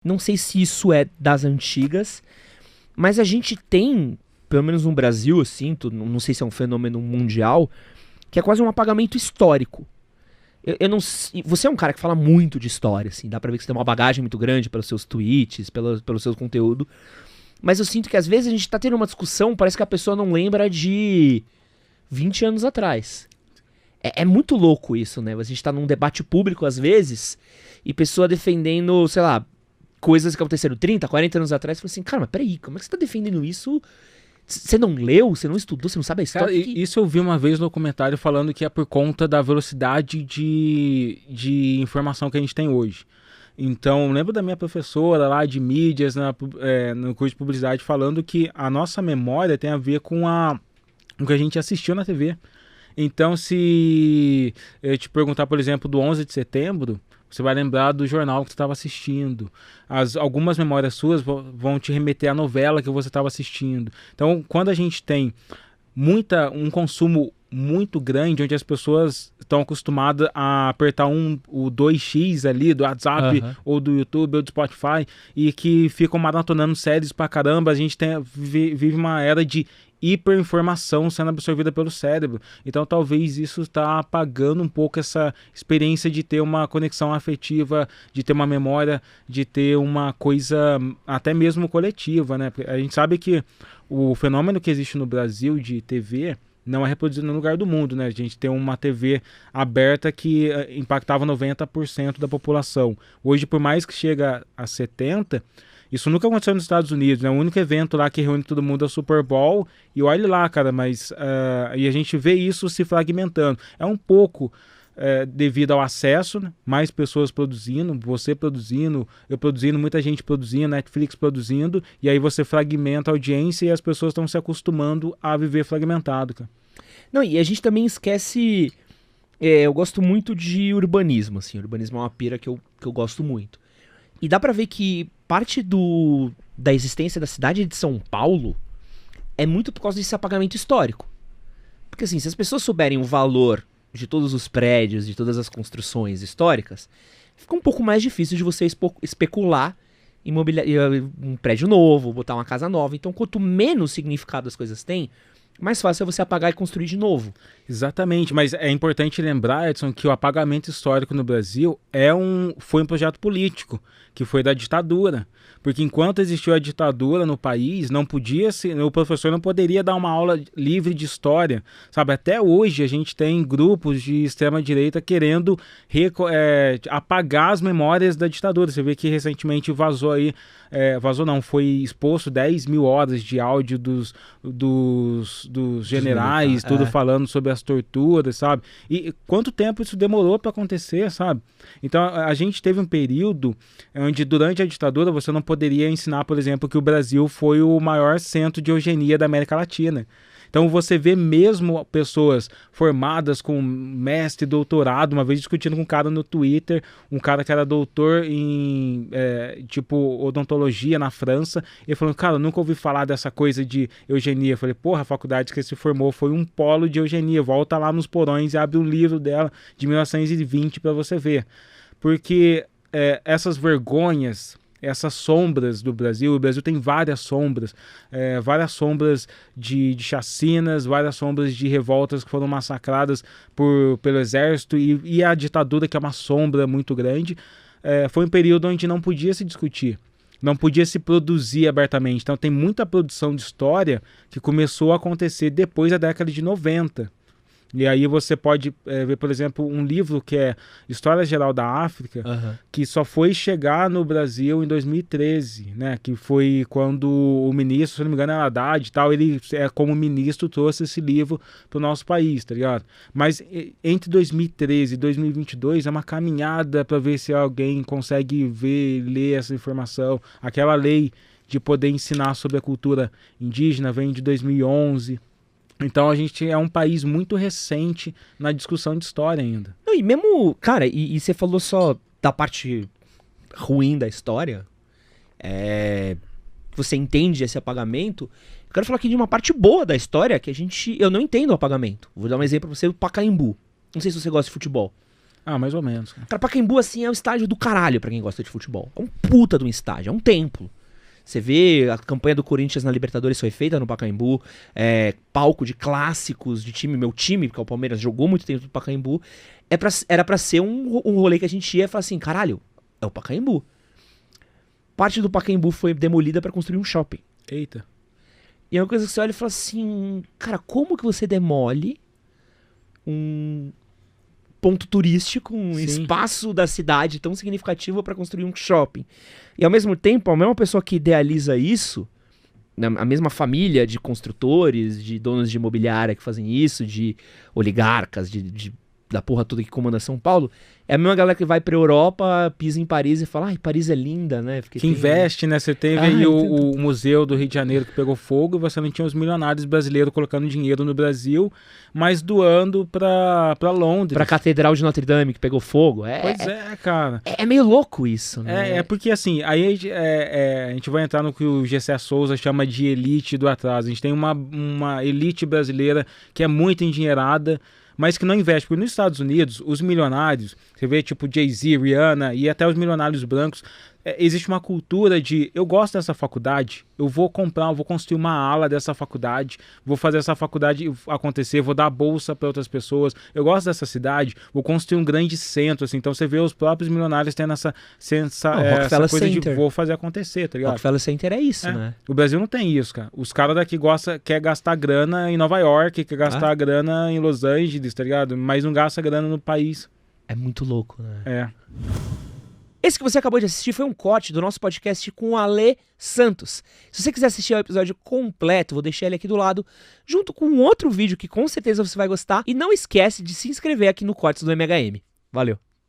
Não sei se isso é das antigas, mas a gente tem, pelo menos no Brasil, eu sinto, não sei se é um fenômeno mundial, que é quase um apagamento histórico. Eu não você é um cara que fala muito de história, assim, dá pra ver que você tem uma bagagem muito grande pelos seus tweets, pelo seu conteúdo, mas eu sinto que às vezes a gente tá tendo uma discussão, parece que a pessoa não lembra de 20 anos atrás. É muito louco isso, né? A gente tá num debate público às vezes, e pessoa defendendo, sei lá, coisas que aconteceram 30, 40 anos atrás, e fala assim, cara, mas peraí, como é que você tá defendendo isso? Você não leu, você não estudou, você não sabe a história? Cara, isso eu vi uma vez no comentário falando que é por conta da velocidade de informação que a gente tem hoje. Então, lembro da minha professora lá de mídias, no curso de publicidade, falando que a nossa memória tem a ver com o que a gente assistiu na TV. Então, se eu te perguntar, por exemplo, do 11 de setembro, você vai lembrar do jornal que você estava assistindo. Algumas memórias suas vão te remeter à novela que você estava assistindo. Então, quando a gente tem um consumo muito grande, onde as pessoas estão acostumadas a apertar o 2x ali do WhatsApp, ou do YouTube, ou do Spotify, e que ficam maratonando séries pra caramba, a gente vive uma era de hiperinformação sendo absorvida pelo cérebro. Então talvez isso está apagando um pouco essa experiência de ter uma conexão afetiva, de ter uma memória, de ter uma coisa até mesmo coletiva, né? A gente sabe que o fenômeno que existe no Brasil de TV não é reproduzido no lugar do mundo, né? A gente tem uma TV aberta que impactava 90% da população. Hoje, por mais que chega a 70%, isso nunca aconteceu nos Estados Unidos, né? O único evento lá que reúne todo mundo é o Super Bowl, e olha lá, cara, mas e a gente vê isso se fragmentando. É um pouco devido ao acesso, né? Mais pessoas produzindo, você produzindo, eu produzindo, muita gente produzindo, Netflix produzindo, e aí você fragmenta a audiência e as pessoas estão se acostumando a viver fragmentado, cara. Não, e a gente também esquece... eu gosto muito de urbanismo, assim. Urbanismo é uma pira que eu gosto muito. E dá pra ver que parte da existência da cidade de São Paulo é muito por causa desse apagamento histórico. Porque assim, se as pessoas souberem o valor de todos os prédios, de todas as construções históricas, fica um pouco mais difícil de você especular em um prédio novo, botar uma casa nova. Então, quanto menos significado as coisas têm, mais fácil é você apagar e construir de novo. Exatamente, mas é importante lembrar, Edson, que o apagamento histórico no Brasil foi um projeto político, que foi da ditadura. Porque enquanto existiu a ditadura no país, o professor não poderia dar uma aula livre de história, sabe? Até hoje a gente tem grupos de extrema-direita querendo apagar as memórias da ditadura. Você vê que recentemente foi exposto 10 mil horas de áudio dos generais, tudo falando sobre as torturas, sabe? E quanto tempo isso demorou para acontecer, sabe? Então a gente teve um período onde durante a ditadura você não poderia ensinar, por exemplo, que o Brasil foi o maior centro de eugenia da América Latina. Então você vê mesmo pessoas formadas com mestre, doutorado, uma vez discutindo com um cara no Twitter, um cara que era doutor em odontologia na França, e falando, cara, eu nunca ouvi falar dessa coisa de eugenia. Eu falei, porra, a faculdade que se formou foi um polo de eugenia, volta lá nos porões e abre um livro dela de 1920 para você ver. Porque essas vergonhas, essas sombras do Brasil, o Brasil tem várias sombras de chacinas, várias sombras de revoltas que foram massacradas pelo exército e a ditadura, que é uma sombra muito grande. Foi um período onde não podia se discutir, não podia se produzir abertamente. Então tem muita produção de história que começou a acontecer depois da década de 90. E aí você pode ver, por exemplo, um livro que é História Geral da África, que só foi chegar no Brasil em 2013, né? Que foi quando o ministro, se não me engano, era Haddad e tal, ele, como ministro, trouxe esse livro para o nosso país, tá ligado? Mas entre 2013 e 2022 é uma caminhada para ver se alguém consegue ver, ler essa informação. Aquela lei de poder ensinar sobre a cultura indígena vem de 2011. Então a gente é um país muito recente na discussão de história ainda. Não, e mesmo, cara, e você falou só da parte ruim da história, você entende esse apagamento. Eu quero falar aqui de uma parte boa da história que eu não entendo o apagamento. Vou dar um exemplo pra você, o Pacaembu. Não sei se você gosta de futebol. Ah, mais ou menos. Cara, Pacaembu, assim, é um estádio do caralho pra quem gosta de futebol. É um puta de um estádio, é um templo. Você vê, a campanha do Corinthians na Libertadores foi feita no Pacaembu, palco de clássicos de time, meu time, porque o Palmeiras jogou muito tempo no Pacaembu, era pra ser um rolê que a gente ia e falar assim, caralho, é o Pacaembu. Parte do Pacaembu foi demolida pra construir um shopping. Eita. E é uma coisa que você olha e fala assim, cara, como que você demole um ponto turístico, um espaço da cidade tão significativo para construir um shopping? E ao mesmo tempo, a mesma pessoa que idealiza isso, a mesma família de construtores, de donos de imobiliária que fazem isso, de oligarcas, da porra toda que comanda São Paulo, é a mesma galera que vai pra Europa, pisa em Paris e fala, ai, Paris é linda, né? Porque que investe, né? Você teve aí o Museu do Rio de Janeiro que pegou fogo e você não tinha os milionários brasileiros colocando dinheiro no Brasil, mas doando pra Londres. Pra Catedral de Notre Dame que pegou fogo. Pois é, cara. É meio louco isso, né? É porque assim, aí a gente vai entrar no que o Gessé Souza chama de elite do atraso. A gente tem uma elite brasileira que é muito endinheirada, mas que não investe. Porque nos Estados Unidos, os milionários, você vê tipo Jay-Z, Rihanna e até os milionários brancos, existe uma cultura de, eu gosto dessa faculdade, eu vou construir uma ala dessa faculdade, vou fazer essa faculdade acontecer, vou dar bolsa para outras pessoas, eu gosto dessa cidade, vou construir um grande centro, assim. Então você vê os próprios milionários tendo essa coisa Center. De vou fazer acontecer, tá ligado? Rockefeller Center é isso, né? O Brasil não tem isso, cara. Os caras daqui quer gastar grana em Nova York, quer gastar grana em Los Angeles, tá ligado? Mas não gasta grana no país. É muito louco, né? É. Esse que você acabou de assistir foi um corte do nosso podcast com o Ale Santos. Se você quiser assistir ao episódio completo, vou deixar ele aqui do lado, junto com um outro vídeo que com certeza você vai gostar. E não esquece de se inscrever aqui no Cortes do MHM. Valeu!